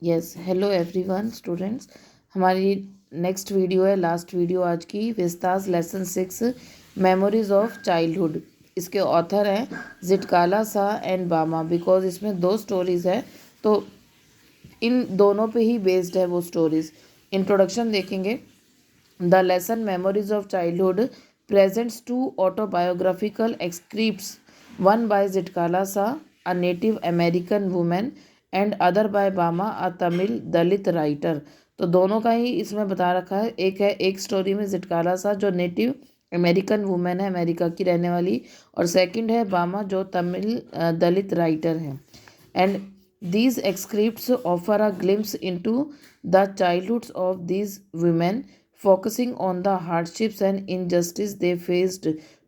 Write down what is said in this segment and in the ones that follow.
Yes, hello everyone students. हमारी next video है, last video आज की, Vistas lesson 6 memories of childhood. इसके ऑथर हैं जिटकाला सा एंड बामा। बिकॉज इसमें दो स्टोरीज़ हैं तो इन दोनों पे ही बेस्ड है वो स्टोरीज़। इंट्रोडक्शन देखेंगे। The lesson memories of childhood presents two autobiographical excerpts, one by Zitkala Sa, a Native American woman, and other by Bama, a Tamil Dalit writer. तो दोनों का ही इसमें बता रखा है। एक स्टोरी में जिटकाला सा जो नेटिव अमेरिकन वुमेन है, अमेरिका की रहने वाली, और सेकंड है बामा जो तमिल दलित राइटर है। And these excerpts offer a glimpse into the childhoods of these women, focusing on the hardships and injustice they faced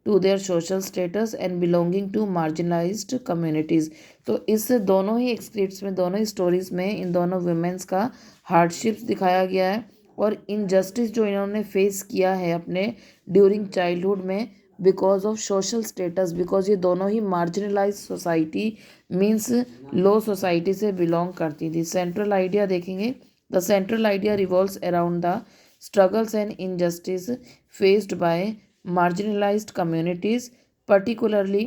to their social status and belonging to marginalized communities। तो इस दोनों ही एक्सक्रिप्ट्स में, दोनों ही stories में इन दोनों women's का hardships दिखाया गया है और इनजस्टिस जो इन्होंने फेस किया है अपने ड्यूरिंग चाइल्डहुड में because of social status. Because ये दोनों ही marginalise society means low society से बिलोंग करती थी। सेंट्रल आइडिया देखेंगे। The central idea revolves around the struggles and injustice faced by marginalized communities, particularly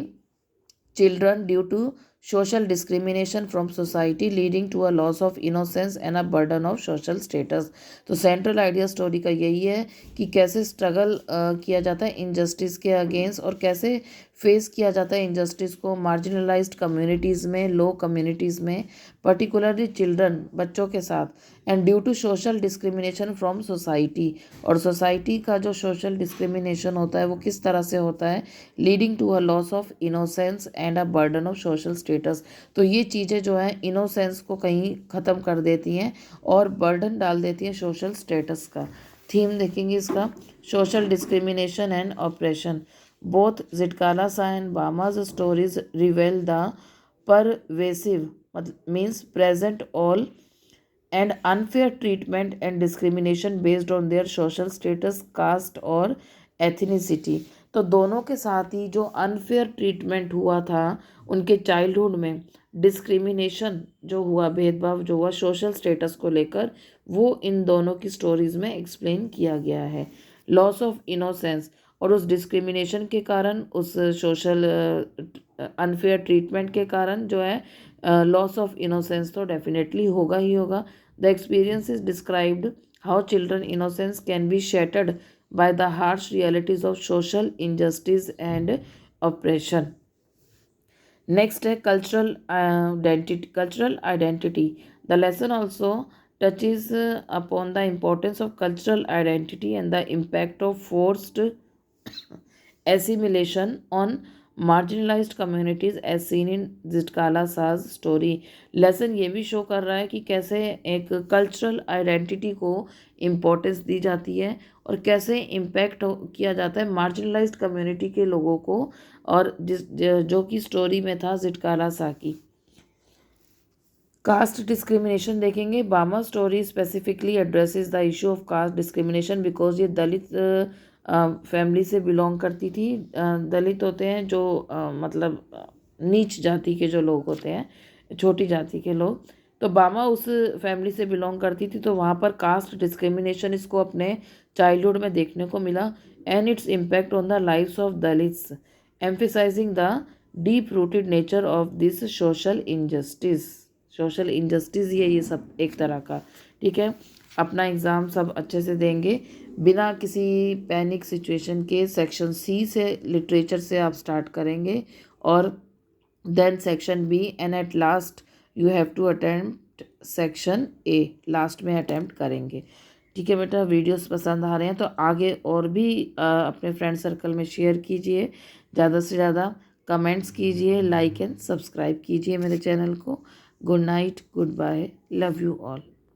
children, due to social discrimination from society leading to a loss of innocence and a burden of social status। तो central idea story का यही है कि कैसे struggle किया जाता है injustice के अगेंस्ट और कैसे फेस किया जाता है इनजस्टिस को मार्जिनलाइज्ड कम्युनिटीज़ में, लो कम्युनिटीज़ में, पर्टिकुलरली चिल्ड्रन, बच्चों के साथ, and due to social discrimination from society. और सोसाइटी का जो सोशल डिस्क्रिमिनेशन होता है वो किस तरह से होता है, leading to a loss of innocence and a burden of social status. तो ये चीज़ें जो है इनोसेंस को कहीं ख़त्म कर देती हैं और बर्डन डाल देती हैं सोशल स्टेटस का। थीम देखेंगे इसका, social discrimination and oppression. Both Zitkala Sa and Bama's stories reveal the pervasive means present all and unfair treatment and discrimination based on their social status, caste और ethnicity। तो दोनों के साथ ही जो अनफेयर ट्रीटमेंट हुआ था उनके चाइल्डहुड में, डिस्क्रिमिनेशन जो हुआ, भेदभाव जो हुआ सोशल स्टेटस को लेकर, वो इन दोनों की स्टोरीज में एक्सप्लेन किया गया है। लॉस ऑफ इनोसेंस, और उस डिस्क्रिमिनेशन के कारण, उस सोशल अनफेयर ट्रीटमेंट के कारण जो है लॉस ऑफ इनोसेंस तो डेफिनेटली होगा ही होगा। The experience is described how children innocence can be shattered by the harsh realities of social injustice and oppression। Next है cultural identity. Cultural identity, the lesson also touches upon the importance of cultural identity and the impact of forced assimilation on marginalized communities as seen in जिटकाला साज story. Lesson ये भी show कर रहा है कि कैसे एक कल्चरल आइडेंटिटी को इम्पोर्टेंस दी जाती है और कैसे इम्पैक्ट किया जाता है मार्जिनलाइज्ड कम्युनिटी के लोगों को, और जो कि स्टोरी में था जिटकाला सा की। कास्ट डिस्क्रिमिनेशन देखेंगे। बामा story specifically addresses the issue of caste discrimination because ये दलित फैमिली से बिलोंग करती थी। दलित होते हैं जो मतलब नीच जाति के जो लोग होते हैं, छोटी जाति के लोग। तो बामा उस फैमिली से बिलोंग करती थी, तो वहाँ पर कास्ट डिस्क्रिमिनेशन इसको अपने चाइल्डहुड में देखने को मिला। And its impact on the lifes of Dalits, emphasising the deep rooted nature of this social injustice. Social injustice ये सब एक तरह का। ठीक है, अपना एग्ज़ाम सब अच्छे से देंगे बिना किसी पैनिक सिचुएशन के। सेक्शन सी से, लिटरेचर से आप स्टार्ट करेंगे और then section B, and at last you have to attempt section A, लास्ट में अटेम्प्ट करेंगे। ठीक है बेटा, वीडियोस पसंद आ रहे हैं तो आगे और भी अपने फ्रेंड सर्कल में शेयर कीजिए, ज़्यादा से ज़्यादा कमेंट्स कीजिए, लाइक एंड सब्सक्राइब कीजिए मेरे चैनल को। Good night, goodbye, love you all.